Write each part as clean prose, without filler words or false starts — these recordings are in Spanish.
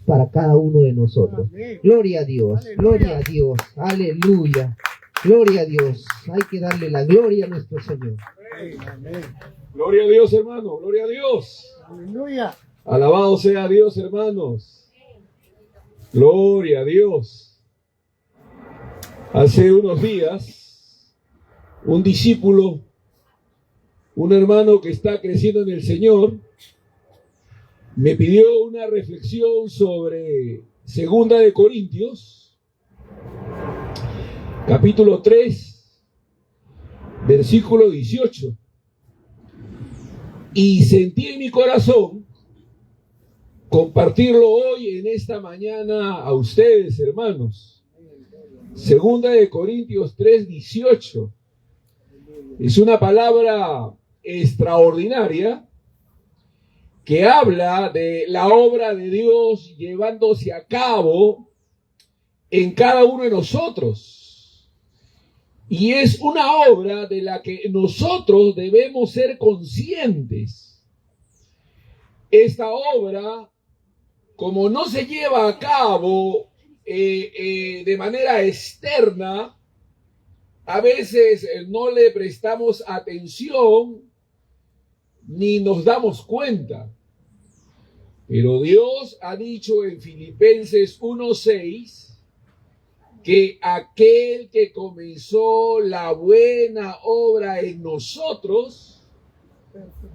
para cada uno de nosotros. Gloria a Dios, gloria a Dios, aleluya, gloria a Dios. Hay que darle la gloria a nuestro Señor. Gloria a Dios, hermano, gloria a Dios. Aleluya. Alabado sea Dios, hermanos. Gloria a Dios. Hace unos días, un discípulo, un hermano que está creciendo en el Señor, me pidió una reflexión sobre 2 de Corintios, capítulo 3, versículo 18. Y sentí en mi corazón compartirlo hoy en esta mañana a ustedes, hermanos. 2 de Corintios 3, 18. Es una palabra extraordinaria que habla de la obra de Dios llevándose a cabo en cada uno de nosotros. Y es una obra de la que nosotros debemos ser conscientes. Esta obra, como no se lleva a cabo de manera externa, a veces no le prestamos atención ni nos damos cuenta. Pero Dios ha dicho en Filipenses 1:6 que aquel que comenzó la buena obra en nosotros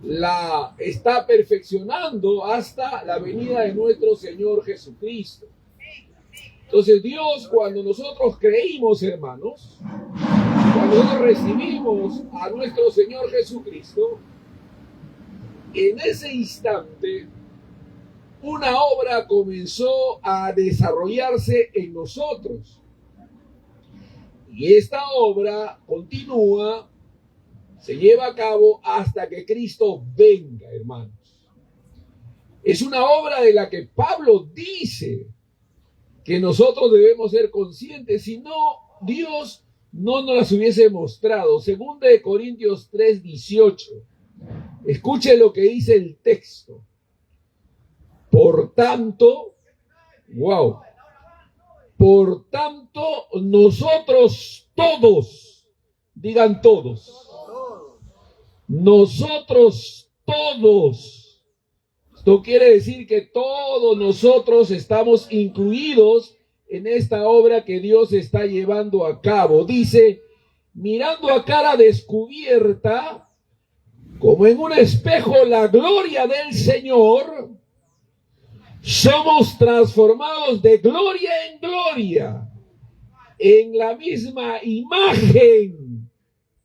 la está perfeccionando hasta la venida de nuestro Señor Jesucristo. Entonces Dios, cuando nosotros creímos, hermanos, cuando nosotros recibimos a nuestro Señor Jesucristo, en ese instante una obra comenzó a desarrollarse en nosotros. Y esta obra continúa, se lleva a cabo hasta que Cristo venga, hermanos. Es una obra de la que Pablo dice que nosotros debemos ser conscientes, si no, Dios no nos las hubiese mostrado. 2 de Corintios 3, 18. Escuche lo que dice el texto. Por tanto, por tanto, nosotros todos, digan todos, nosotros todos. Esto quiere decir que todos nosotros estamos incluidos en esta obra que Dios está llevando a cabo. Dice, mirando a cara descubierta, como en un espejo, la gloria del Señor, somos transformados de gloria en gloria, en la misma imagen,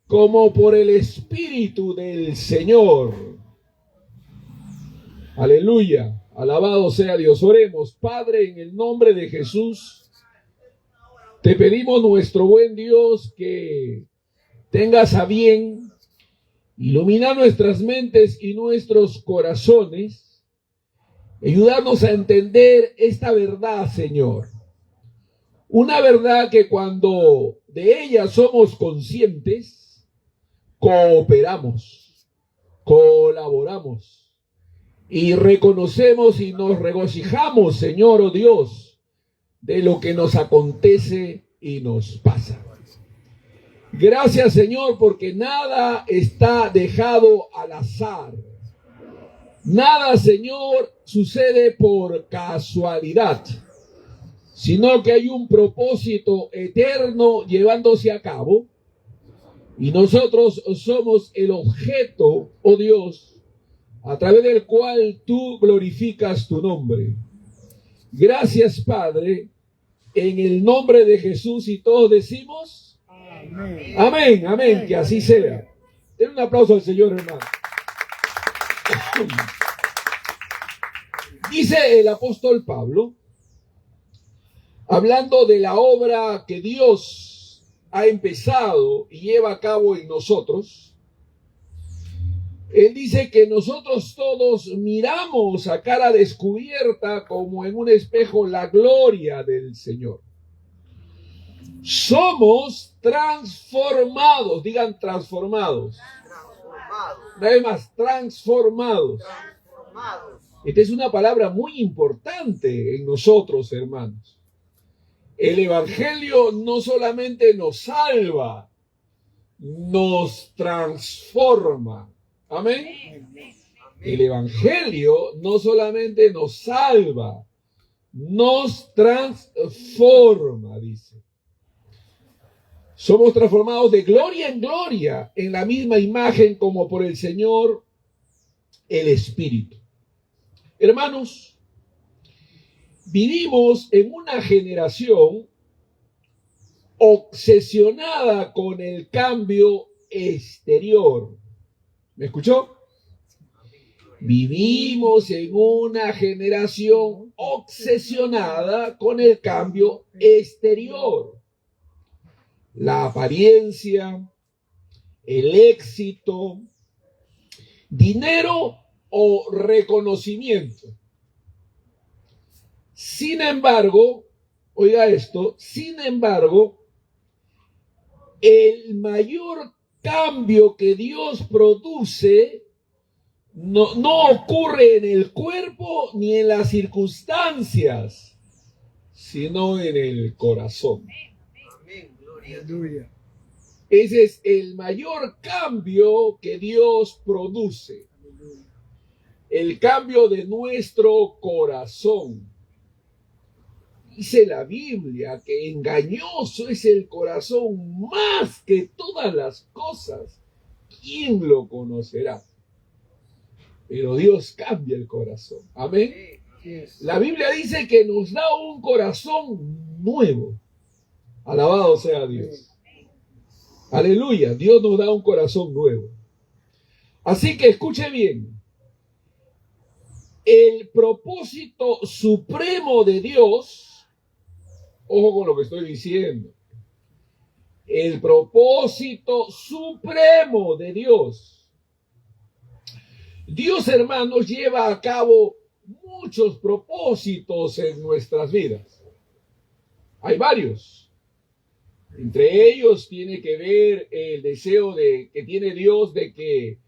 como por el Espíritu del Señor. Aleluya, alabado sea Dios. Oremos. Padre, en el nombre de Jesús, te pedimos, nuestro buen Dios, que tengas a bien iluminar nuestras mentes y nuestros corazones, ayudarnos a entender esta verdad, Señor. Una verdad que cuando de ella somos conscientes, cooperamos, colaboramos y reconocemos y nos regocijamos, Señor, oh Dios, de lo que nos acontece y nos pasa. Gracias, Señor, porque nada está dejado al azar. Nada, Señor, sucede por casualidad, sino que hay un propósito eterno llevándose a cabo, y nosotros somos el objeto, oh Dios, a través del cual tú glorificas tu nombre. Gracias, Padre, en el nombre de Jesús, y todos decimos amén, amén, amén, que así sea. Den un aplauso al Señor, hermano. Dice el apóstol Pablo, hablando de la obra que Dios ha empezado y lleva a cabo en nosotros. Él dice que nosotros todos miramos a cara descubierta como en un espejo la gloria del Señor. Somos transformados, digan transformados. Una vez más, transformados. Esta es una palabra muy importante en nosotros, hermanos. El Evangelio no solamente nos salva, nos transforma. Amén. El Evangelio no solamente nos salva, nos transforma, dice. Somos transformados de gloria en gloria en la misma imagen como por el Señor, el Espíritu. Hermanos, vivimos en una generación obsesionada con el cambio exterior. ¿Me escuchó? Vivimos en una generación obsesionada con el cambio exterior. La apariencia, el éxito, dinero o reconocimiento. Sin embargo, oiga esto, sin embargo, el mayor cambio que Dios produce no ocurre en el cuerpo ni en las circunstancias, sino en el corazón. Amén. Gloria. Ese es el mayor cambio que Dios produce. El cambio de nuestro corazón. Dice la Biblia que engañoso es el corazón más que todas las cosas. ¿Quién lo conocerá? Pero Dios cambia el corazón. Amén. La Biblia dice que nos da un corazón nuevo. Alabado sea Dios. Aleluya. Dios nos da un corazón nuevo. Así que escuche bien. El propósito supremo de Dios, ojo con lo que estoy diciendo, el propósito supremo de Dios. Dios, hermanos, lleva a cabo muchos propósitos en nuestras vidas. Hay varios. Entre ellos tiene que ver el deseo que tiene Dios de que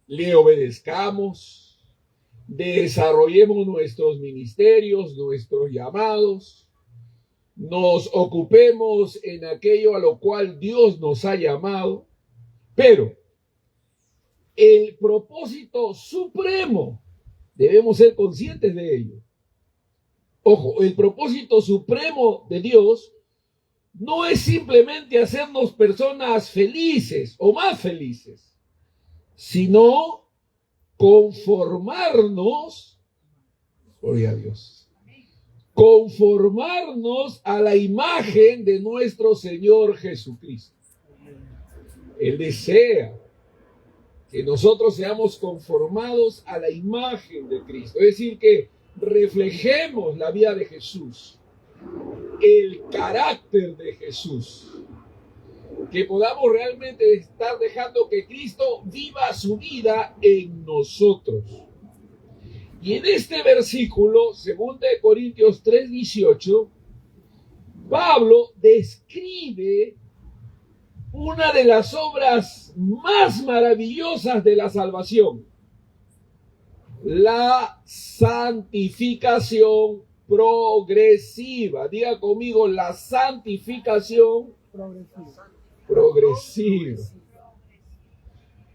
le obedezcamos, desarrollemos nuestros ministerios, nuestros llamados, nos ocupemos en aquello a lo cual Dios nos ha llamado, pero el propósito supremo, debemos ser conscientes de ello. Ojo, el propósito supremo de Dios no es simplemente hacernos personas felices o más felices, sino conformarnos, gloria a Dios, conformarnos a la imagen de nuestro Señor Jesucristo. Él desea que nosotros seamos conformados a la imagen de Cristo, es decir, que reflejemos la vida de Jesús, el carácter de Jesús, que podamos realmente estar dejando que Cristo viva su vida en nosotros. Y en este versículo, 2 Corintios 3:18, Pablo describe una de las obras más maravillosas de la salvación, la santificación progresiva. Diga conmigo, la santificación progresiva.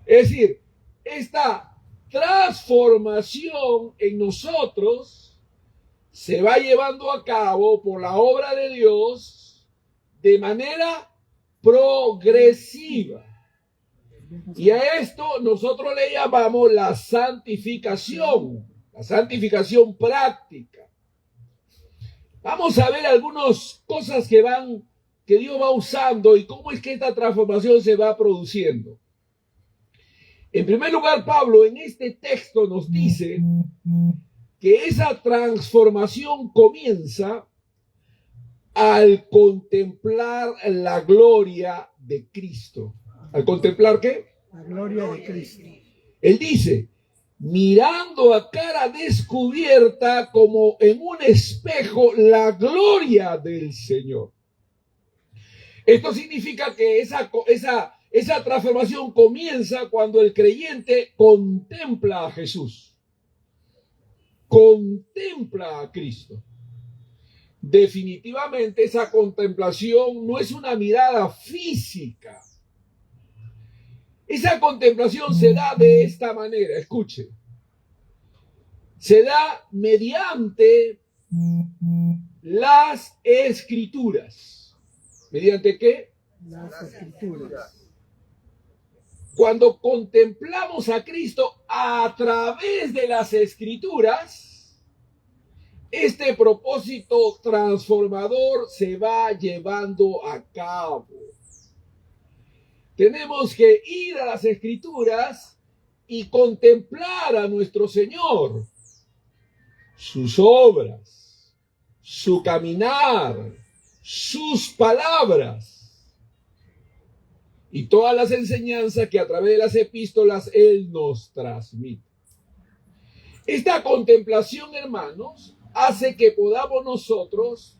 Es decir, esta transformación en nosotros se va llevando a cabo por la obra de Dios de manera progresiva. Y a esto nosotros le llamamos la santificación práctica. Vamos a ver algunas cosas que Dios va usando y cómo es que esta transformación se va produciendo. En primer lugar, Pablo en este texto nos dice que esa transformación comienza al contemplar la gloria de Cristo. ¿Al contemplar qué? La gloria de Cristo. Él dice, mirando a cara descubierta como en un espejo la gloria del Señor. Esto significa que esa transformación comienza cuando el creyente contempla a Jesús. contempla a Cristo. Definitivamente esa contemplación no es una mirada física. Esa contemplación se da de esta manera, escuche. Se da mediante las escrituras. ¿Mediante qué? Las escrituras. Cuando contemplamos a Cristo a través de las escrituras, este propósito transformador se va llevando a cabo. Tenemos que ir a las escrituras y contemplar a nuestro Señor, sus obras, su caminar, sus palabras y todas las enseñanzas que a través de las epístolas Él nos transmite. Esta contemplación, hermanos, hace que podamos nosotros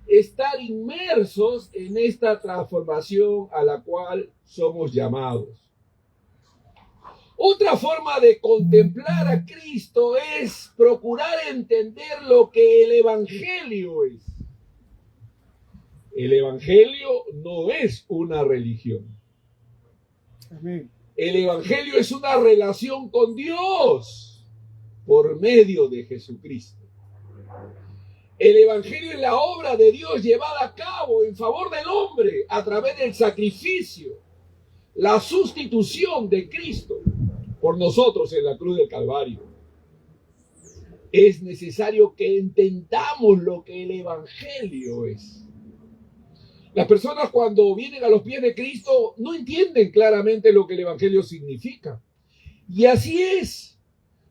estar inmersos en esta transformación a la cual somos llamados. Otra forma de contemplar a Cristo es procurar entender lo que el Evangelio es. El Evangelio no es una religión. Amén. El Evangelio es una relación con Dios por medio de Jesucristo. El Evangelio es la obra de Dios llevada a cabo en favor del hombre a través del sacrificio, la sustitución de Cristo por nosotros en la cruz del Calvario. Es necesario que entendamos lo que el Evangelio es. Las personas cuando vienen a los pies de Cristo no entienden claramente lo que el Evangelio significa. Y así es.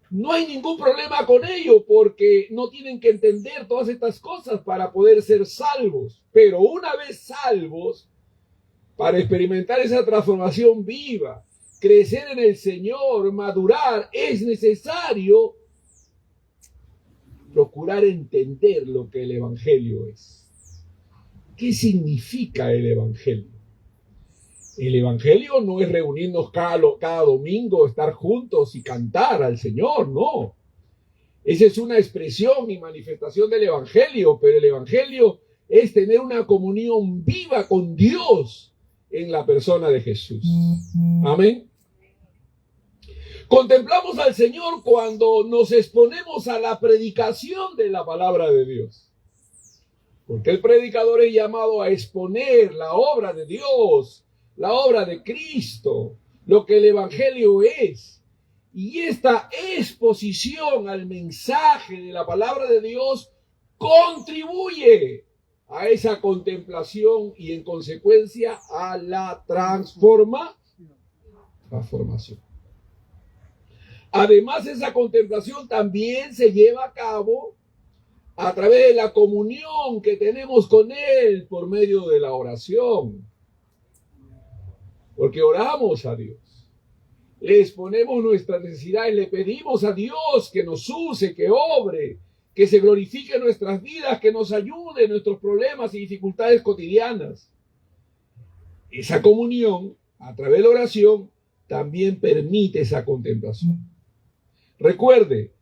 No hay ningún problema con ello porque no tienen que entender todas estas cosas para poder ser salvos. Pero una vez salvos, para experimentar esa transformación viva, crecer en el Señor, madurar, es necesario procurar entender lo que el Evangelio es. ¿Qué significa el Evangelio? El Evangelio no es reunirnos cada domingo, estar juntos y cantar al Señor, no. Esa es una expresión y manifestación del Evangelio, pero el Evangelio es tener una comunión viva con Dios en la persona de Jesús. Amén. Contemplamos al Señor cuando nos exponemos a la predicación de la palabra de Dios. Porque el predicador es llamado a exponer la obra de Dios, la obra de Cristo, lo que el Evangelio es. Y esta exposición al mensaje de la palabra de Dios contribuye a esa contemplación y en consecuencia a la transformación. Además, esa contemplación también se lleva a cabo a través de la comunión que tenemos con Él por medio de la oración. Porque oramos a Dios, le exponemos nuestras necesidades, le pedimos a Dios que nos use, que obre, que se glorifique en nuestras vidas, que nos ayude en nuestros problemas y dificultades cotidianas. Esa comunión, a través de la oración, también permite esa contemplación. Recuerde,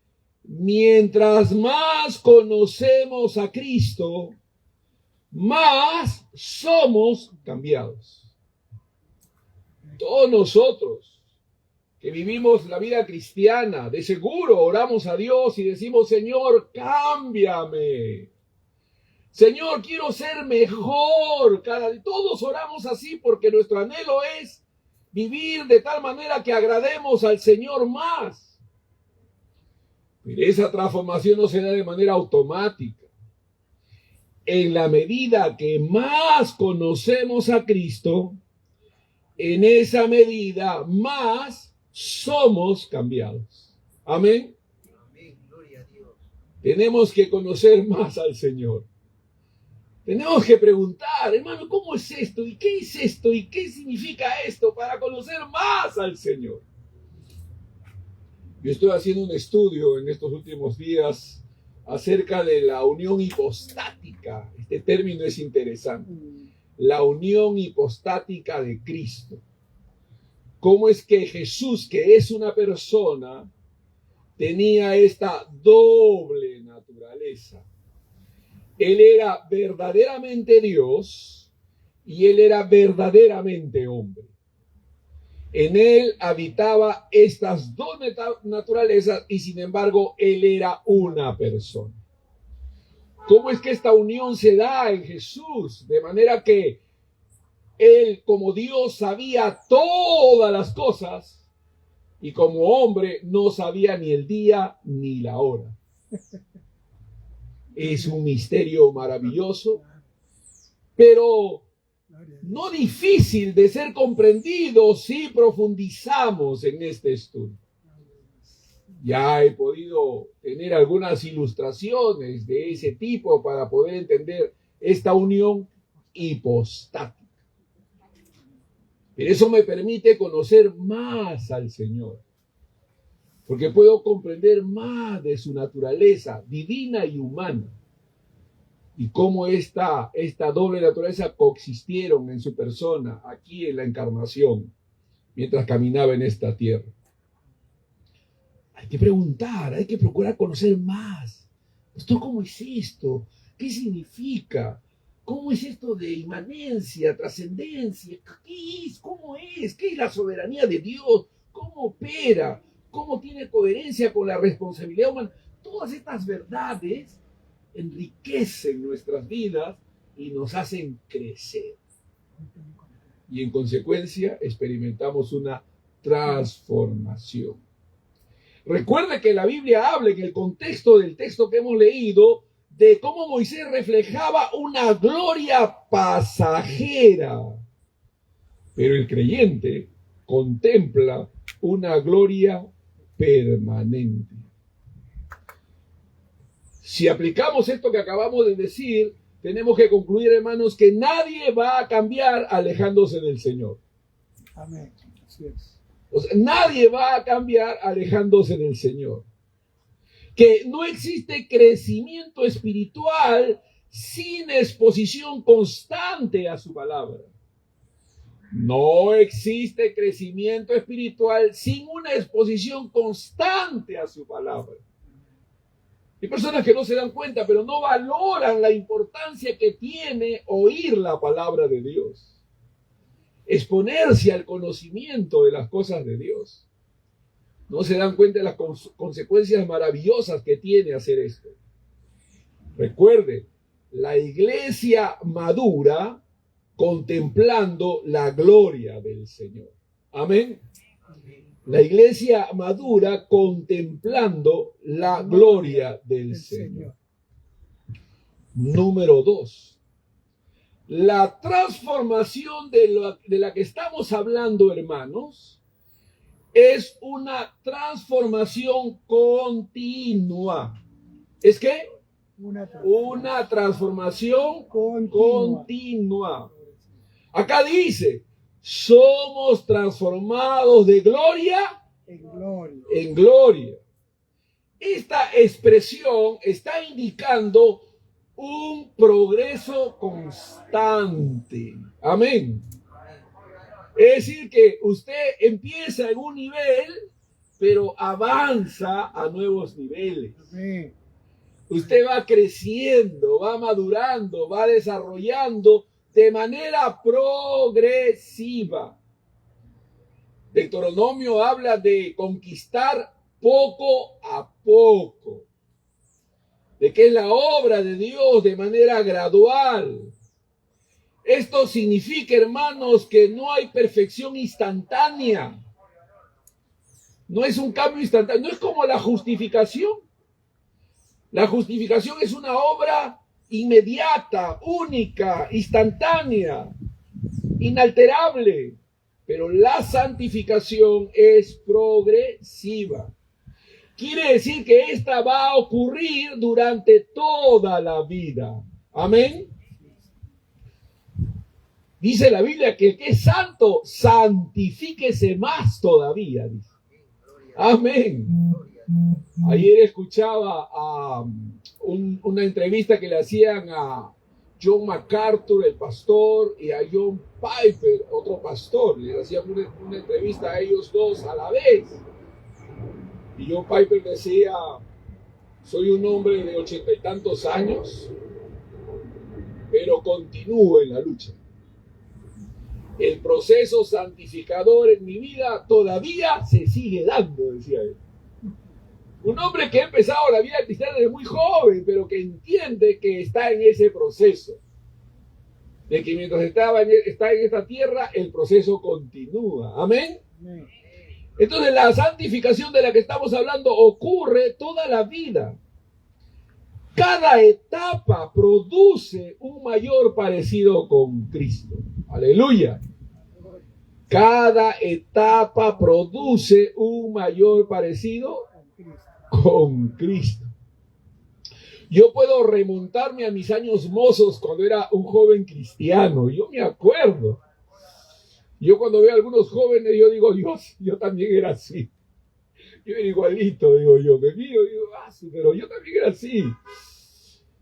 mientras más conocemos a Cristo, más somos cambiados. Todos nosotros que vivimos la vida cristiana, de seguro oramos a Dios y decimos, Señor, cámbiame. Señor, quiero ser mejor. Todos oramos así porque nuestro anhelo es vivir de tal manera que agrademos al Señor más. Pero esa transformación no se da de manera automática. En la medida que más conocemos a Cristo, en esa medida más somos cambiados. Amén. Amén. Gloria a Dios. Tenemos que conocer más al Señor. Tenemos que preguntar, hermano, ¿cómo es esto? ¿Y qué es esto? ¿Y qué significa esto? Para conocer más al Señor. Yo estoy haciendo un estudio en estos últimos días acerca de la unión hipostática. Este término es interesante. La unión hipostática de Cristo. ¿Cómo es que Jesús, que es una persona, tenía esta doble naturaleza. Él era verdaderamente Dios y él era verdaderamente hombre. En él habitaba estas dos naturalezas y sin embargo él era una persona. ¿Cómo es que esta unión se da en Jesús? De manera que él como Dios sabía todas las cosas y como hombre no sabía ni el día ni la hora. Es un misterio maravilloso, pero no difícil de ser comprendido si profundizamos en este estudio. Ya he podido tener algunas ilustraciones de ese tipo para poder entender esta unión hipostática. Pero eso me permite conocer más al Señor, porque puedo comprender más de su naturaleza divina y humana y cómo esta doble naturaleza coexistieron en su persona aquí en la encarnación mientras caminaba en esta tierra. Hay que preguntar, hay que procurar conocer más. Pastor, ¿cómo es esto? ¿Qué significa? ¿Cómo es esto de inmanencia, trascendencia? ¿Qué es? ¿Cómo es? ¿Qué es la soberanía de Dios? ¿Cómo opera? ¿Cómo tiene coherencia con la responsabilidad humana? Todas estas verdades enriquecen nuestras vidas y nos hacen crecer. Y en consecuencia experimentamos una transformación. Recuerde que la Biblia habla en el contexto del texto que hemos leído de cómo Moisés reflejaba una gloria pasajera, pero el creyente contempla una gloria permanente. Si aplicamos esto que acabamos de decir, tenemos que concluir, hermanos, que nadie va a cambiar alejándose del Señor. Amén. Así es. O sea, nadie va a cambiar alejándose del Señor. Que no existe crecimiento espiritual sin exposición constante a su palabra. No existe crecimiento espiritual sin una exposición constante a su palabra. Hay personas que no se dan cuenta, pero no valoran la importancia que tiene oír la palabra de Dios. Exponerse al conocimiento de las cosas de Dios. No se dan cuenta de las consecuencias maravillosas que tiene hacer esto. Recuerde, la iglesia madura contemplando la gloria del Señor. Amén. La iglesia madura contemplando la gloria del Señor. Número 2. La transformación de la que estamos hablando, hermanos, es una transformación continua. ¿Es qué? Una transformación continua. Acá dice, somos transformados de gloria en gloria. Esta expresión está indicando un progreso constante. Amén. Es decir, que usted empieza en un nivel, pero avanza a nuevos niveles. Amén. Usted va creciendo, va madurando, va desarrollando de manera progresiva. Deuteronomio habla de conquistar poco a poco, de que es la obra de Dios de manera gradual. Esto significa, hermanos, que no hay perfección instantánea. No es un cambio instantáneo, no es como la justificación. La justificación es una obra inmediata, única, instantánea, inalterable. Pero la santificación es progresiva. Quiere decir que esta va a ocurrir durante toda la vida. Amén. Dice la Biblia que el que es santo, santifíquese más todavía. Dice. Amén. Ayer escuchaba una entrevista que le hacían a John MacArthur, el pastor, y a John Piper, otro pastor. Le hacían una entrevista a ellos dos a la vez. Y John Piper decía, soy un hombre de 80 y tantos años, pero continúo en la lucha. El proceso santificador en mi vida todavía se sigue dando, decía él. Un hombre que ha empezado la vida cristiana desde muy joven, pero que entiende que está en ese proceso. De que mientras está en esta tierra, el proceso continúa. Amén. Amén. Entonces la santificación de la que estamos hablando ocurre toda la vida. Cada etapa produce un mayor parecido con Cristo. Aleluya. Cada etapa produce un mayor parecido con Cristo. Yo puedo remontarme a mis años mozos cuando era un joven cristiano. Yo me acuerdo. Yo cuando veo a algunos jóvenes, yo digo, Dios, yo también era así. Yo era igualito, digo yo. Me miro, digo, pero yo también era así.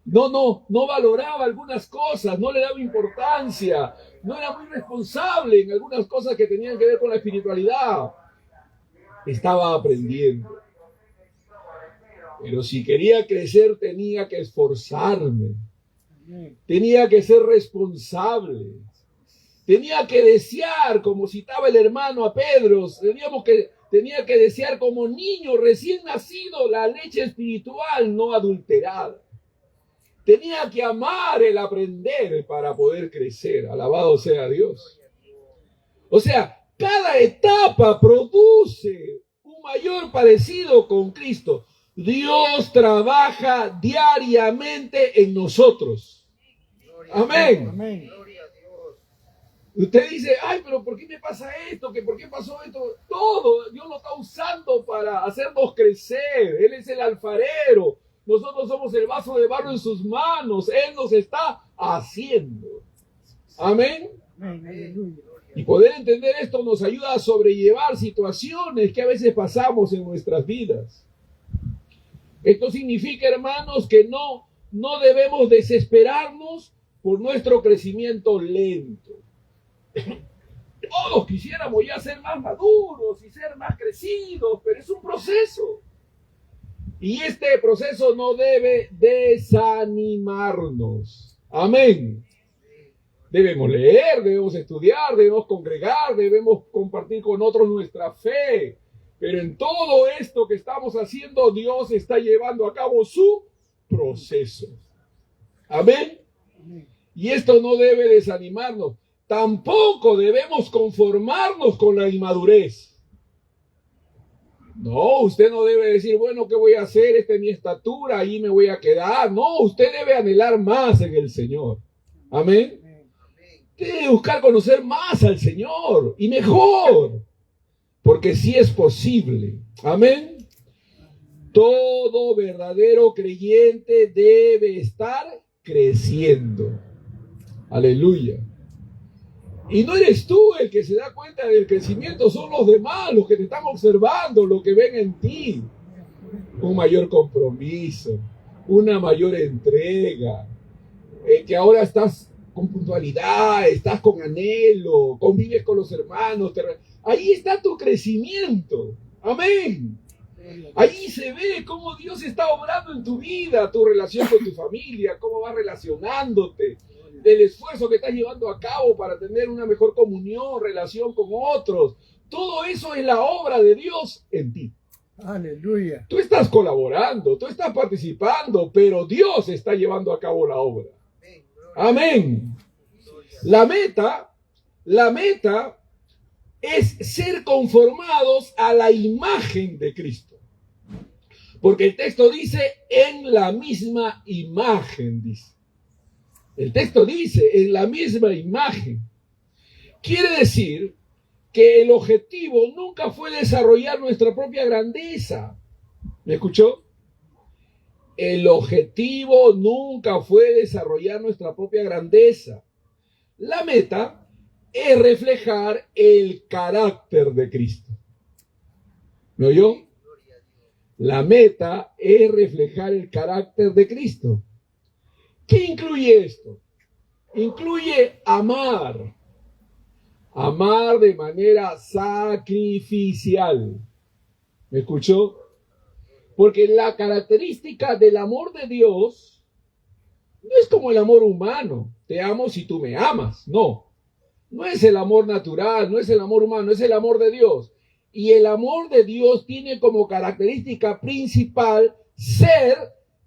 No valoraba algunas cosas, no le daba importancia, no era muy responsable en algunas cosas que tenían que ver con la espiritualidad. Estaba aprendiendo. Pero si quería crecer tenía que esforzarme, tenía que ser responsable, tenía que desear, como citaba el hermano a Pedro, tenía que desear como niño recién nacido la leche espiritual no adulterada. Tenía que amar el aprender para poder crecer. Alabado sea Dios. O sea, cada etapa produce un mayor parecido con Cristo. Dios trabaja diariamente en nosotros. Amén. Amén. Usted dice, ay, pero ¿por qué me pasa esto? ¿Por qué pasó esto? Todo Dios lo está usando para hacernos crecer. Él es el alfarero. Nosotros somos el vaso de barro en sus manos. Él nos está haciendo. Amén. Amén. Y poder entender esto nos ayuda a sobrellevar situaciones que a veces pasamos en nuestras vidas. Esto significa, hermanos, que no debemos desesperarnos por nuestro crecimiento lento. Todos quisiéramos ya ser más maduros y ser más crecidos, pero es un proceso. Y este proceso no debe desanimarnos. Amén. Debemos leer, debemos estudiar, debemos congregar, debemos compartir con otros nuestra fe. Pero en todo esto que estamos haciendo, Dios está llevando a cabo su proceso. Amén. Y esto no debe desanimarnos. Tampoco debemos conformarnos con la inmadurez. No, usted no debe decir, bueno, ¿qué voy a hacer? Esta es mi estatura, ahí me voy a quedar. No, usted debe anhelar más en el Señor. Amén. Debe buscar conocer más al Señor y mejor. Porque sí es posible. Amén. Todo verdadero creyente debe estar creciendo. Aleluya. Y no eres tú el que se da cuenta del crecimiento, son los demás los que te están observando, los que ven en ti. Un mayor compromiso, una mayor entrega, que ahora estás con puntualidad, estás con anhelo, convives con los hermanos. Ahí está tu crecimiento. Amén. Ahí se ve cómo Dios está obrando en tu vida, tu relación con tu familia, cómo vas relacionándote, del esfuerzo que estás llevando a cabo para tener una mejor comunión, relación con otros. Todo eso es la obra de Dios en ti. Aleluya. Tú estás colaborando, tú estás participando, pero Dios está llevando a cabo la obra. Amén. La meta es ser conformados a la imagen de Cristo. Porque el texto dice, en la misma imagen, dice. El texto dice, en la misma imagen. Quiere decir que el objetivo nunca fue desarrollar nuestra propia grandeza. ¿Me escuchó? El objetivo nunca fue desarrollar nuestra propia grandeza. La meta es reflejar el carácter de Cristo. ¿Me oyó? La meta es reflejar el carácter de Cristo. ¿Qué incluye esto? Incluye amar. Amar de manera sacrificial. ¿Me escuchó? Porque la característica del amor de Dios no es como el amor humano. Te amo si tú me amas. No. No es el amor natural, no es el amor humano, es el amor de Dios. Y el amor de Dios tiene como característica principal ser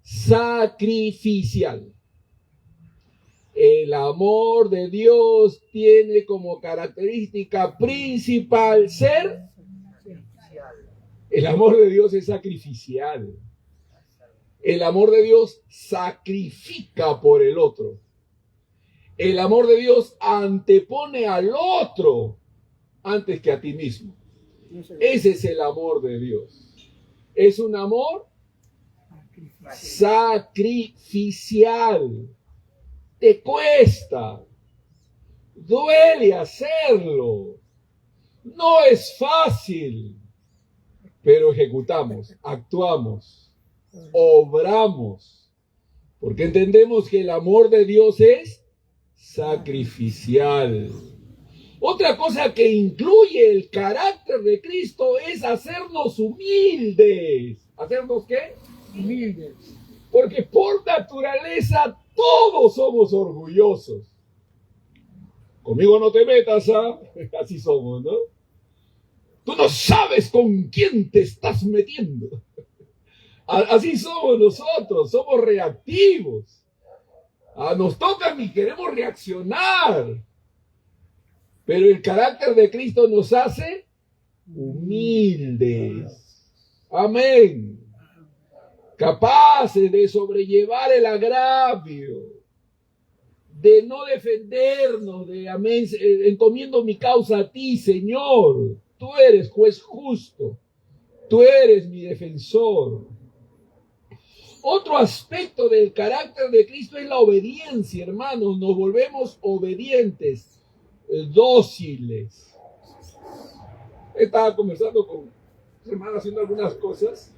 sacrificial. El amor de Dios tiene como característica principal ser. El amor de Dios es sacrificial. El amor de Dios sacrifica por el otro. El amor de Dios antepone al otro antes que a ti mismo. Ese es el amor de Dios. Es un amor sacrificial. Te cuesta. Duele hacerlo. No es fácil. Pero ejecutamos, actuamos, obramos. Porque entendemos que el amor de Dios es sacrificial. Otra cosa que incluye el carácter de Cristo es hacernos humildes. ¿Hacernos qué? Humildes. Porque por naturaleza todos somos orgullosos. Conmigo no te metas, ¿ah? Así somos, ¿no? Tú no sabes con quién te estás metiendo. Así somos nosotros, somos reactivos. Nos tocan y queremos reaccionar. Pero el carácter de Cristo nos hace humildes. Amén. Capaces de sobrellevar el agravio, de no defendernos, de amén, encomiendo mi causa a ti, Señor. Tú eres juez justo. Tú eres mi defensor. Otro aspecto del carácter de Cristo es la obediencia, hermanos. Nos volvemos obedientes, dóciles. Estaba conversando con mi hermano haciendo algunas cosas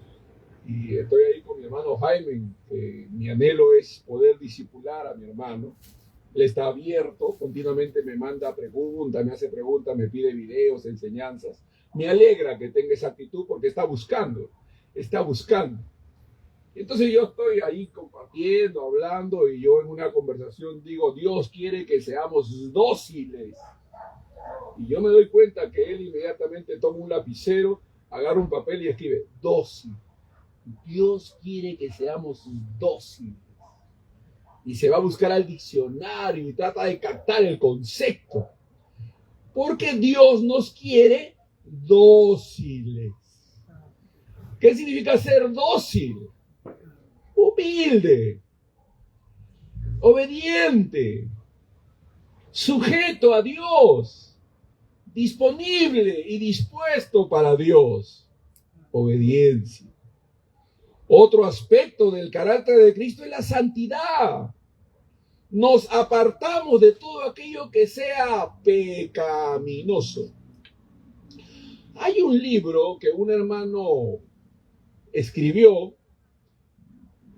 y estoy ahí con mi hermano Jaime. Mi anhelo es poder discipular a mi hermano. Él está abierto, continuamente me manda preguntas, me hace preguntas, me pide videos, enseñanzas. Me alegra que tenga esa actitud porque está buscando. Entonces yo estoy ahí compartiendo, hablando, y yo en una conversación digo, Dios quiere que seamos dóciles. Y yo me doy cuenta que él inmediatamente toma un lapicero, agarra un papel y escribe, dócil. Dios quiere que seamos dóciles. Y se va a buscar al diccionario y trata de captar el concepto. Porque Dios nos quiere dóciles. ¿Qué significa ser dócil? Humilde, obediente, sujeto a Dios, disponible y dispuesto para Dios. Obediencia. Otro aspecto del carácter de Cristo es la santidad. Nos apartamos de todo aquello que sea pecaminoso. Hay un libro que un hermano escribió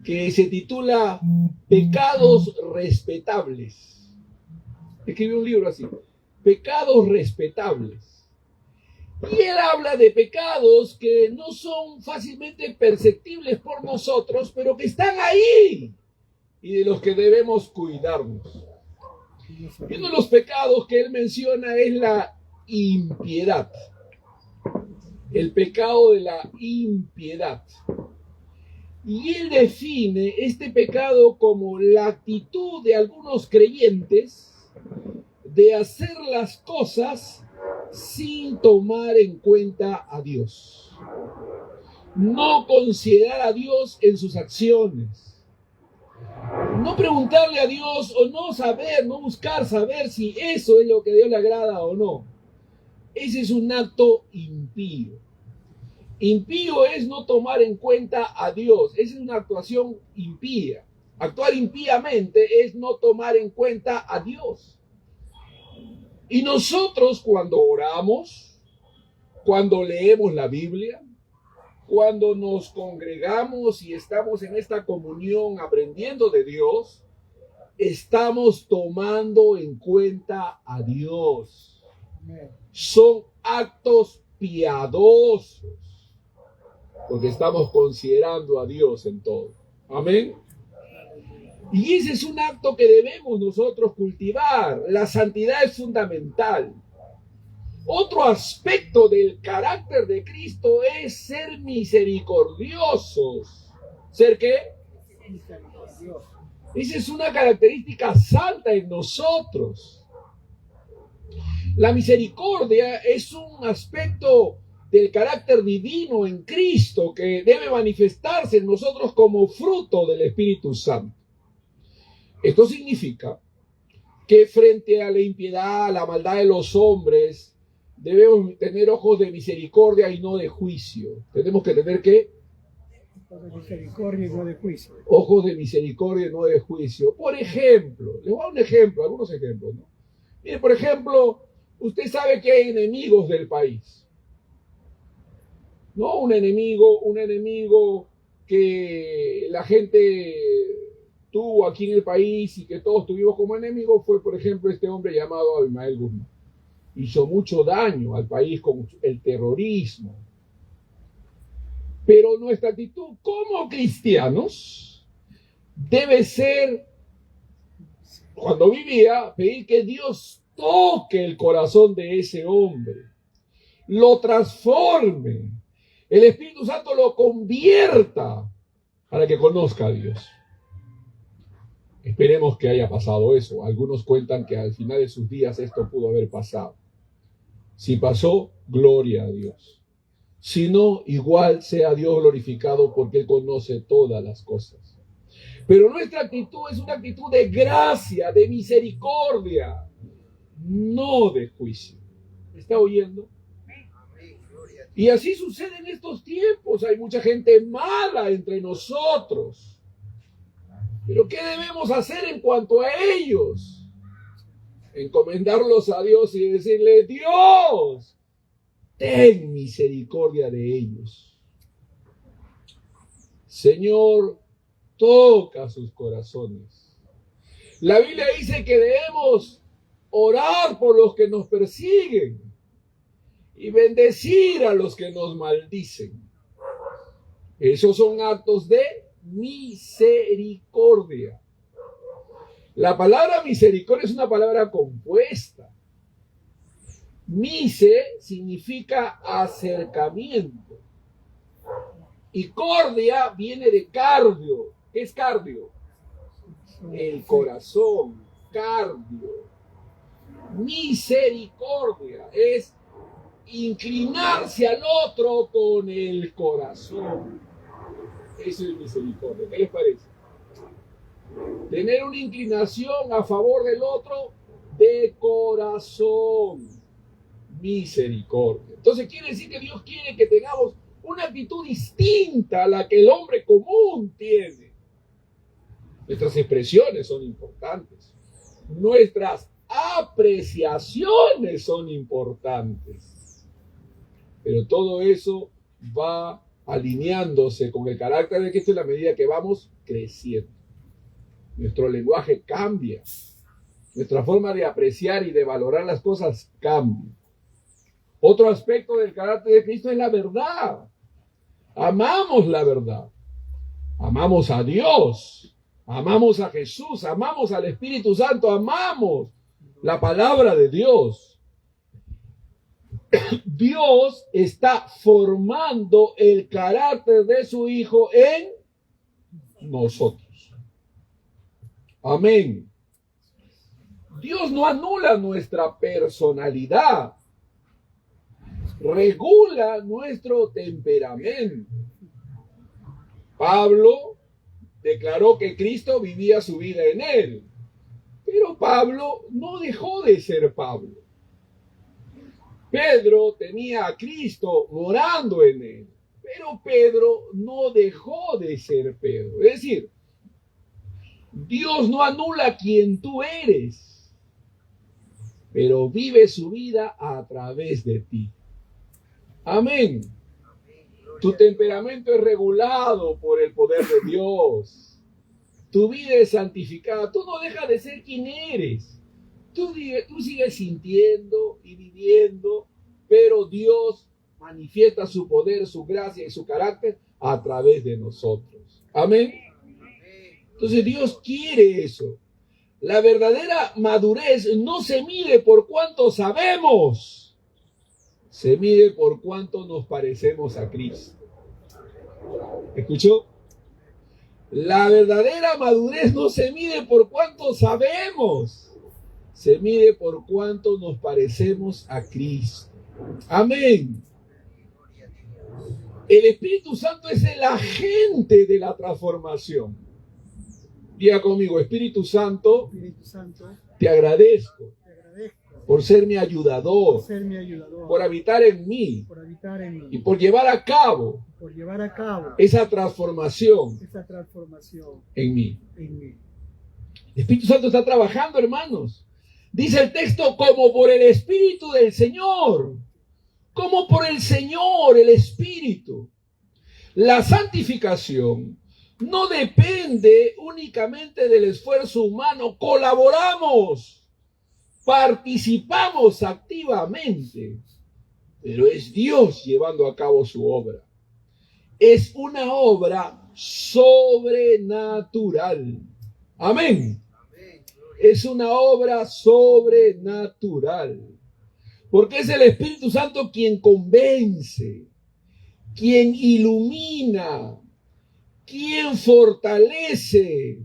que se titula Pecados Respetables. Escribió un libro así, Pecados Respetables. Y él habla de pecados que no son fácilmente perceptibles por nosotros, pero que están ahí y de los que debemos cuidarnos. Y uno de los pecados que él menciona es la impiedad. El pecado de la impiedad. Y él define este pecado como la actitud de algunos creyentes de hacer las cosas sin tomar en cuenta a Dios. No considerar a Dios en sus acciones. No preguntarle a Dios o no saber, no buscar saber si eso es lo que a Dios le agrada o no. Ese es un acto impío. Impío es no tomar en cuenta a Dios. Esa es una actuación impía. Actuar impíamente es no tomar en cuenta a Dios. Y nosotros cuando oramos, cuando leemos la Biblia, cuando nos congregamos y estamos en esta comunión aprendiendo de Dios, estamos tomando en cuenta a Dios. Son actos piadosos. porque estamos considerando a Dios en todo. Amén. Y ese es un acto que debemos nosotros cultivar. La santidad es fundamental. Otro aspecto del carácter de Cristo es ser misericordiosos. ¿Ser qué? Misericordioso. Esa es una característica santa en nosotros. La misericordia es un aspecto del carácter divino en Cristo que debe manifestarse en nosotros como fruto del Espíritu Santo. Esto significa que frente a la impiedad, a la maldad de los hombres, debemos tener ojos de misericordia y no de juicio. Tenemos que tener ¿qué? De misericordia y no de juicio. Ojos de misericordia y no de juicio. Por ejemplo, les voy a dar un ejemplo, algunos ejemplos, ¿no? Mire, por ejemplo, usted sabe que hay enemigos del país. ¿No? Un enemigo que la gente tuvo aquí en el país y que todos tuvimos como enemigo fue, por ejemplo, este hombre llamado Abimael Guzmán. Hizo mucho daño al país con el terrorismo. Pero nuestra actitud como cristianos debe ser, cuando vivía, pedir que Dios toque el corazón de ese hombre, lo transforme, el Espíritu Santo lo convierta para que conozca a Dios. Esperemos que haya pasado eso. Algunos cuentan que al final de sus días esto pudo haber pasado. Si pasó, gloria a Dios. Si no, igual sea Dios glorificado porque Él conoce todas las cosas. Pero nuestra actitud es una actitud de gracia, de misericordia, no de juicio. ¿Me está oyendo? Y así sucede en estos tiempos. Hay mucha gente mala entre nosotros. Pero ¿qué debemos hacer en cuanto a ellos? Encomendarlos a Dios y decirle: Dios, ten misericordia de ellos. Señor, toca sus corazones. La Biblia dice que debemos orar por los que nos persiguen y bendecir a los que nos maldicen. Esos son actos de misericordia. La palabra misericordia es una palabra compuesta. Mise significa acercamiento. Y cordia viene de cardio. ¿Qué es cardio? El corazón, cardio. Misericordia es inclinarse al otro con el corazón. Eso es misericordia. ¿Qué les parece? Tener una inclinación a favor del otro de corazón. Misericordia. Entonces quiere decir que Dios quiere que tengamos una actitud distinta a la que el hombre común tiene. Nuestras expresiones son importantes. Nuestras apreciaciones son importantes. Pero todo eso va alineándose con el carácter de Cristo en la medida que vamos creciendo. Nuestro lenguaje cambia. Nuestra forma de apreciar y de valorar las cosas cambia. Otro aspecto del carácter de Cristo es la verdad. Amamos la verdad. Amamos a Dios. Amamos a Jesús. Amamos al Espíritu Santo. Amamos la palabra de Dios. Dios está formando el carácter de su Hijo en nosotros. Amén. Dios no anula nuestra personalidad, regula nuestro temperamento. Pablo declaró que Cristo vivía su vida en él, pero Pablo no dejó de ser Pablo. Pedro tenía a Cristo morando en él, pero Pedro no dejó de ser Pedro. Es decir, Dios no anula quien tú eres, pero vive su vida a través de ti. Amén. Tu temperamento es regulado por el poder de Dios. Tu vida es santificada. Tú no dejas de ser quien eres. Tú sigues sintiendo y viviendo, pero Dios manifiesta su poder, su gracia y su carácter a través de nosotros. Amén. Entonces Dios quiere eso. La verdadera madurez no se mide por cuánto sabemos, se mide por cuánto nos parecemos a Cristo. ¿Escuchó? La verdadera madurez no se mide por cuánto sabemos, se mide por cuánto nos parecemos a Cristo. Amén. El Espíritu Santo es el agente de la transformación. Diga conmigo, Espíritu Santo, te agradezco por ser mi ayudador, por habitar en mí y por llevar a cabo esa transformación en mí. El Espíritu Santo está trabajando, hermanos. Dice el texto, como por el Espíritu del Señor, como por el Señor, el Espíritu. La santificación no depende únicamente del esfuerzo humano, colaboramos, participamos activamente, pero es Dios llevando a cabo su obra. Es una obra sobrenatural. Amén. Es una obra sobrenatural. Porque es el Espíritu Santo quien convence, quien ilumina, quien fortalece,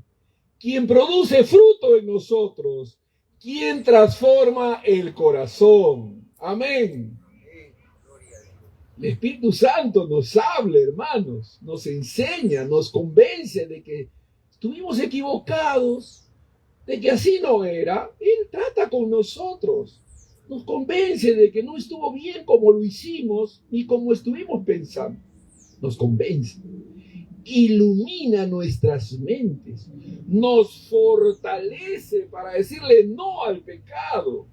quien produce fruto en nosotros, quien transforma el corazón. Amén. El Espíritu Santo nos habla, hermanos, nos enseña, nos convence de que estuvimos equivocados, de que así no era. Él trata con nosotros, nos convence de que no estuvo bien como lo hicimos ni como estuvimos pensando. Nos convence, ilumina nuestras mentes, nos fortalece para decirle no al pecado.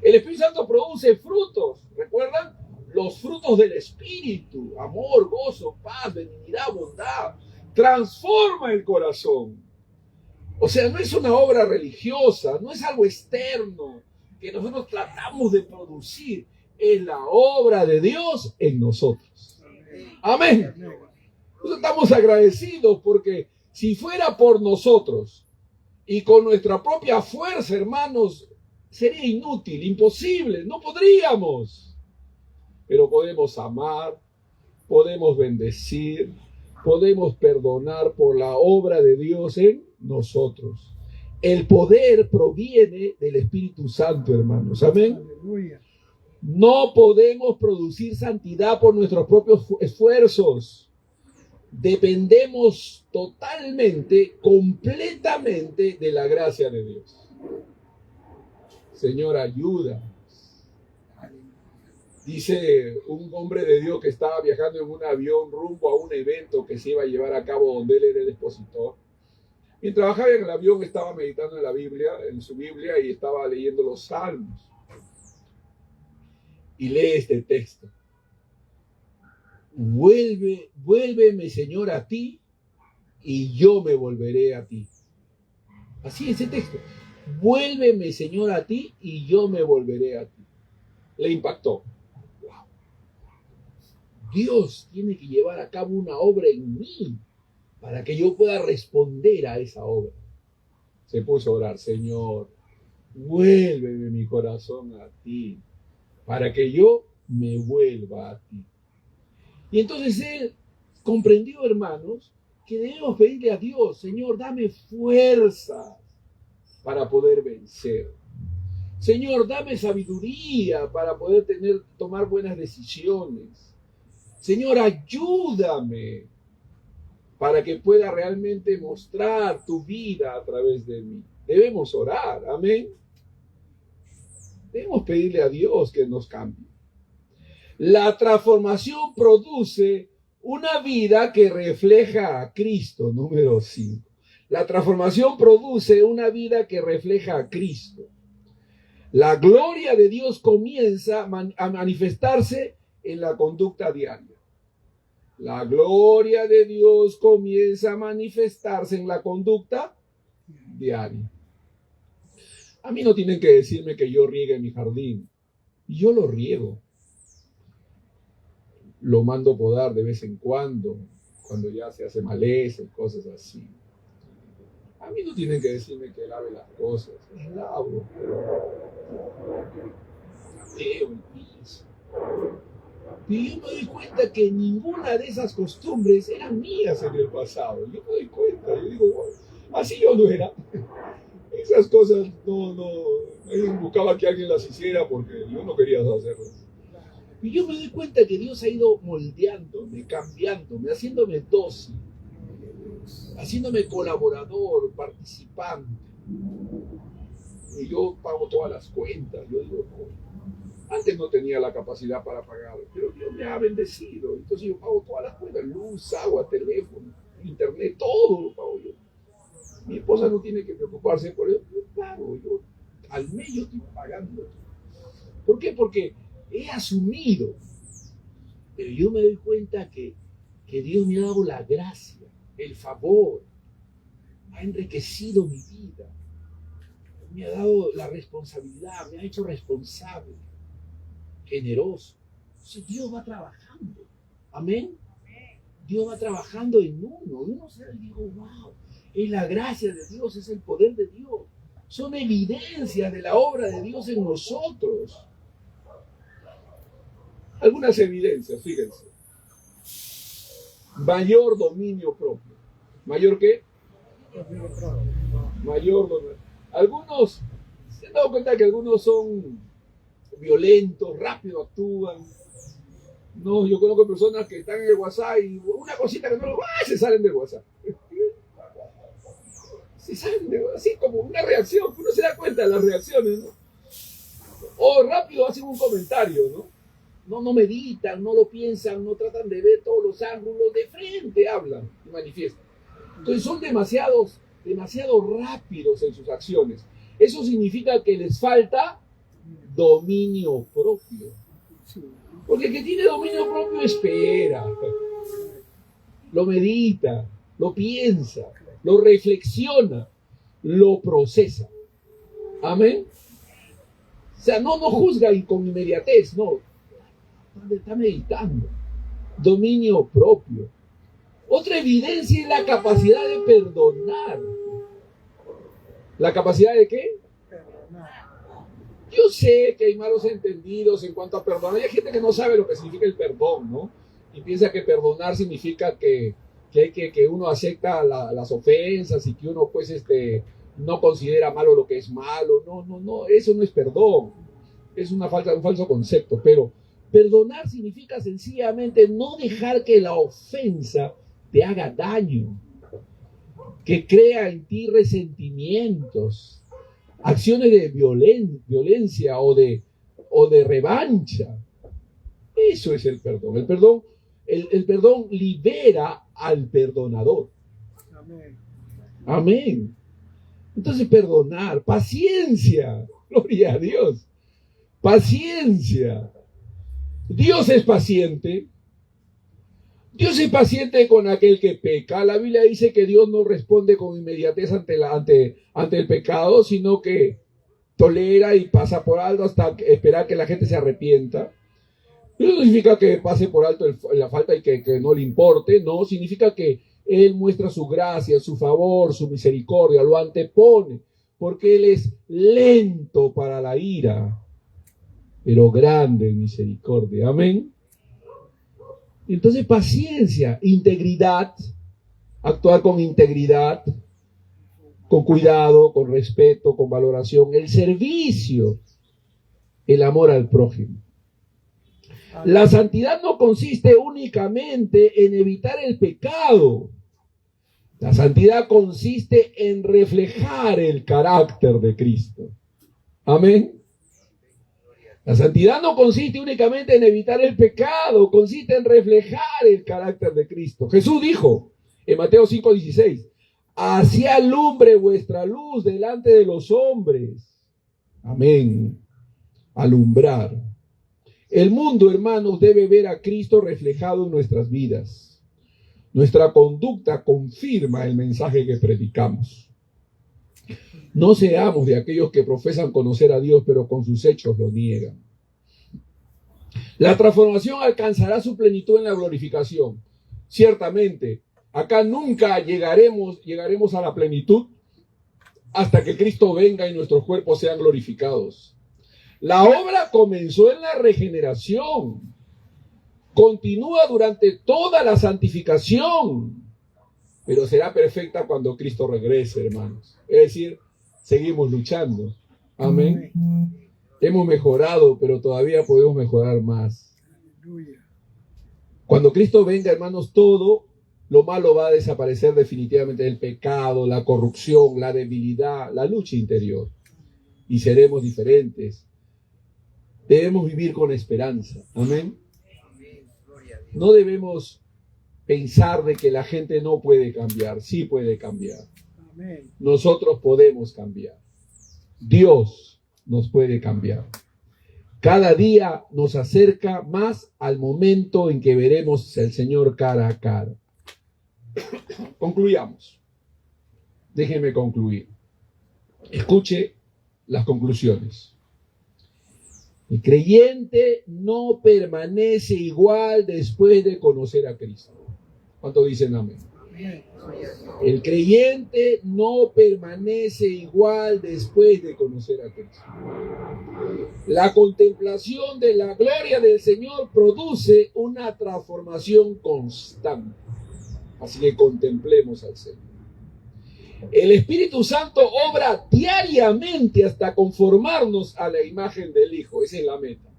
El Espíritu Santo produce frutos, ¿recuerdan? Los frutos del Espíritu: amor, gozo, paz, benignidad, bondad. Transforma el corazón. O sea, no es una obra religiosa, no es algo externo que nosotros tratamos de producir. Es la obra de Dios en nosotros. Amén. Nosotros estamos agradecidos porque si fuera por nosotros y con nuestra propia fuerza, hermanos, sería inútil, imposible, no podríamos. Pero podemos amar, podemos bendecir, podemos perdonar por la obra de Dios en nosotros. El poder proviene del Espíritu Santo, hermanos. Amén. No podemos producir santidad por nuestros propios esfuerzos. Dependemos totalmente, completamente de la gracia de Dios. Señor, ayuda. Dice un hombre de Dios que estaba viajando en un avión rumbo a un evento que se iba a llevar a cabo donde él era el expositor. Mientras trabajaba en el avión estaba meditando en la Biblia, en su Biblia, y estaba leyendo los Salmos. Y lee este texto: vuélveme, Señor, a ti, y yo me volveré a ti. Así es el texto. Vuélveme, Señor, a ti, y yo me volveré a ti. Le impactó. Wow. Dios tiene que llevar a cabo una obra en mí para que yo pueda responder a esa obra. Se puso a orar: Señor, vuélveme mi corazón a ti, para que yo me vuelva a ti. Y entonces él comprendió, hermanos, que debemos pedirle a Dios: Señor, dame fuerzas para poder vencer. Señor, dame sabiduría para poder tomar buenas decisiones. Señor, ayúdame para que pueda realmente mostrar tu vida a través de mí. Debemos orar, amén. Debemos pedirle a Dios que nos cambie. La transformación produce una vida que refleja a Cristo, número 5. La transformación produce una vida que refleja a Cristo. La gloria de Dios comienza a manifestarse en la conducta diaria. La gloria de Dios comienza a manifestarse en la conducta diaria. A mí no tienen que decirme que yo riegue mi jardín. Yo lo riego. lo mando podar de vez en cuando ya se hace maleza y cosas así. A mí no tienen que decirme que lave las cosas, las lavo, laveo el piso. Pero yo me doy cuenta que ninguna de esas costumbres eran mías en el pasado. Yo me doy cuenta, yo digo, bueno, así yo no era. Esas cosas alguien buscaba que alguien las hiciera porque yo no quería hacerlas. Y yo me doy cuenta que Dios ha ido moldeándome, cambiándome, haciéndome dócil, haciéndome colaborador, participante. Y yo pago todas las cuentas. Yo digo, no, antes no tenía la capacidad para pagar, pero Dios me ha bendecido. Entonces yo pago todas las cuentas, luz, agua, teléfono, internet, todo lo pago yo. Mi esposa no tiene que preocuparse por eso, yo pago, al mes yo estoy pagando. ¿Por qué? Porque he asumido, pero yo me doy cuenta que Dios me ha dado la gracia, el favor, ha enriquecido mi vida, me ha dado la responsabilidad, me ha hecho responsable, generoso. Entonces Dios va trabajando, amén. Dios va trabajando en uno se digo, wow, es la gracia de Dios, es el poder de Dios, son evidencias de la obra de Dios en nosotros. Algunas evidencias, fíjense. Mayor dominio propio. ¿Mayor qué? Mayor dominio. Algunos, se han dado cuenta que algunos son violentos, rápido actúan. No, yo conozco personas que están en el WhatsApp y una cosita que no lo se salen del WhatsApp. Se salen de WhatsApp, así como una reacción, uno se da cuenta de las reacciones, ¿no? O rápido hacen un comentario, ¿no? No meditan, no lo piensan, no tratan de ver todos los ángulos, de frente hablan y manifiestan. Entonces son demasiado rápidos en sus acciones. Eso significa que les falta dominio propio. Porque el que tiene dominio propio espera, lo medita, lo piensa, lo reflexiona, lo procesa. Amén. O sea, no juzga con inmediatez, no. Está meditando. Dominio propio. Otra evidencia es la capacidad de perdonar. ¿La capacidad de qué? Yo sé que hay malos entendidos en cuanto a perdonar. Hay gente que no sabe lo que significa el perdón, ¿no? Y piensa que perdonar significa que uno acepta las ofensas y que uno pues no considera malo lo que es malo. No, eso no es perdón. Es un falso concepto, pero perdonar significa sencillamente no dejar que la ofensa te haga daño, que crea en ti resentimientos, acciones de violencia o de revancha. Eso es el perdón. El perdón libera al perdonador. Amén. Amén. Entonces perdonar, paciencia, gloria a Dios, paciencia. Dios es paciente. Dios es paciente con aquel que peca. La Biblia dice que Dios no responde con inmediatez ante el pecado, sino que tolera y pasa por alto hasta esperar que la gente se arrepienta. Eso no significa que pase por alto la falta y que no le importe, no, significa que Él muestra su gracia, su favor, su misericordia, lo antepone, porque Él es lento para la ira, pero grande en misericordia. Amén. Entonces, paciencia, integridad, actuar con integridad, con cuidado, con respeto, con valoración, el servicio, el amor al prójimo. La santidad no consiste únicamente en evitar el pecado. La santidad consiste en reflejar el carácter de Cristo. Amén. La santidad no consiste únicamente en evitar el pecado, consiste en reflejar el carácter de Cristo. Jesús dijo en Mateo 5:16, así alumbre vuestra luz delante de los hombres. Amén. Alumbrar. El mundo, hermanos, debe ver a Cristo reflejado en nuestras vidas. Nuestra conducta confirma el mensaje que predicamos. No seamos de aquellos que profesan conocer a Dios, pero con sus hechos lo niegan. La transformación alcanzará su plenitud en la glorificación. Ciertamente, acá nunca llegaremos a la plenitud hasta que Cristo venga y nuestros cuerpos sean glorificados. La obra comenzó en la regeneración. Continúa durante toda la santificación, pero será perfecta cuando Cristo regrese, hermanos. Es decir, seguimos luchando. Amén. Hemos mejorado, pero todavía podemos mejorar más. Cuando Cristo venga, hermanos, todo lo malo va a desaparecer definitivamente: el pecado, la corrupción, la debilidad, la lucha interior. Y seremos diferentes. Debemos vivir con esperanza. Amén. No debemos pensar de que la gente no puede cambiar. Sí puede cambiar. Nosotros podemos cambiar. Dios nos puede cambiar. Cada día nos acerca más al momento en que veremos al Señor cara a cara. Concluyamos. Déjenme concluir. Escuche las conclusiones. El creyente no permanece igual después de conocer a Cristo. ¿Cuántos dicen amén? El creyente no permanece igual después de conocer a Cristo. La contemplación de la gloria del Señor produce una transformación constante. Así que contemplemos al Señor. El Espíritu Santo obra diariamente hasta conformarnos a la imagen del Hijo. Esa es la meta.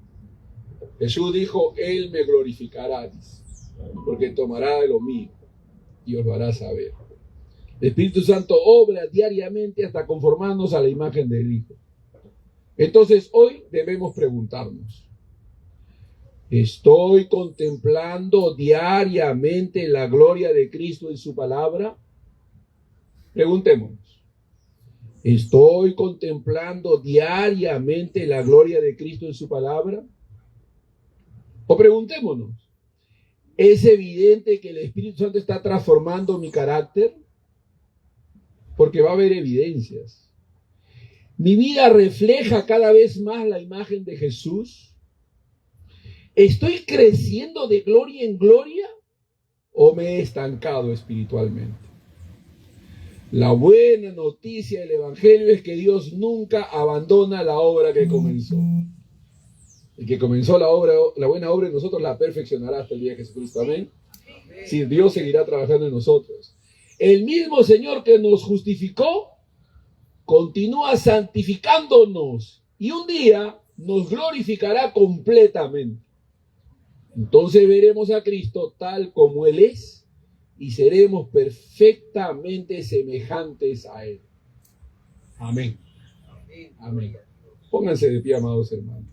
Jesús dijo: Él me glorificará, porque tomará de lo mío y os lo hará saber. El Espíritu Santo obra diariamente hasta conformarnos a la imagen del Hijo. Entonces hoy debemos preguntarnos: ¿estoy contemplando diariamente la gloria de Cristo en su palabra? Preguntémonos: ¿estoy contemplando diariamente la gloria de Cristo en su palabra? O preguntémonos: ¿es evidente que el Espíritu Santo está transformando mi carácter? Porque va a haber evidencias. ¿Mi vida refleja cada vez más la imagen de Jesús? ¿Estoy creciendo de gloria en gloria o me he estancado espiritualmente? La buena noticia del Evangelio es que Dios nunca abandona la obra que comenzó. El que comenzó la buena obra en nosotros la perfeccionará hasta el día de Jesucristo. Amén. Sí, Dios seguirá trabajando en nosotros. El mismo Señor que nos justificó continúa santificándonos y un día nos glorificará completamente. Entonces veremos a Cristo tal como Él es y seremos perfectamente semejantes a Él. Amén. Amén. Pónganse de pie, amados hermanos.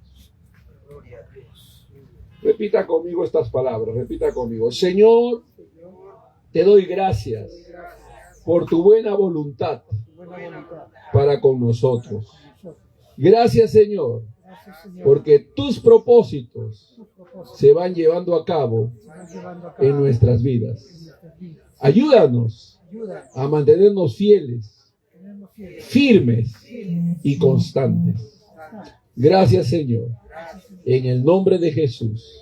Repita conmigo estas palabras. Repita conmigo: Señor, te doy gracias por tu buena voluntad para con nosotros. Gracias, Señor, porque tus propósitos se van llevando a cabo en nuestras vidas. Ayúdanos a mantenernos fieles, firmes y constantes. Gracias, Señor, en el nombre de Jesús.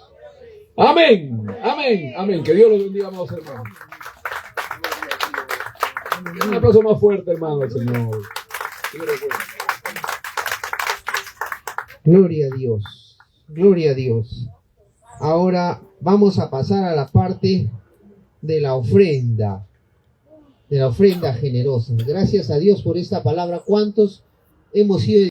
Amén, amén, amén. Que Dios los bendiga, amados hermanos. Un aplauso más fuerte, hermano, al Señor. Gloria a Dios, gloria a Dios. Ahora vamos a pasar a la parte de la ofrenda generosa. Gracias a Dios por esta palabra. ¿Cuántos hemos sido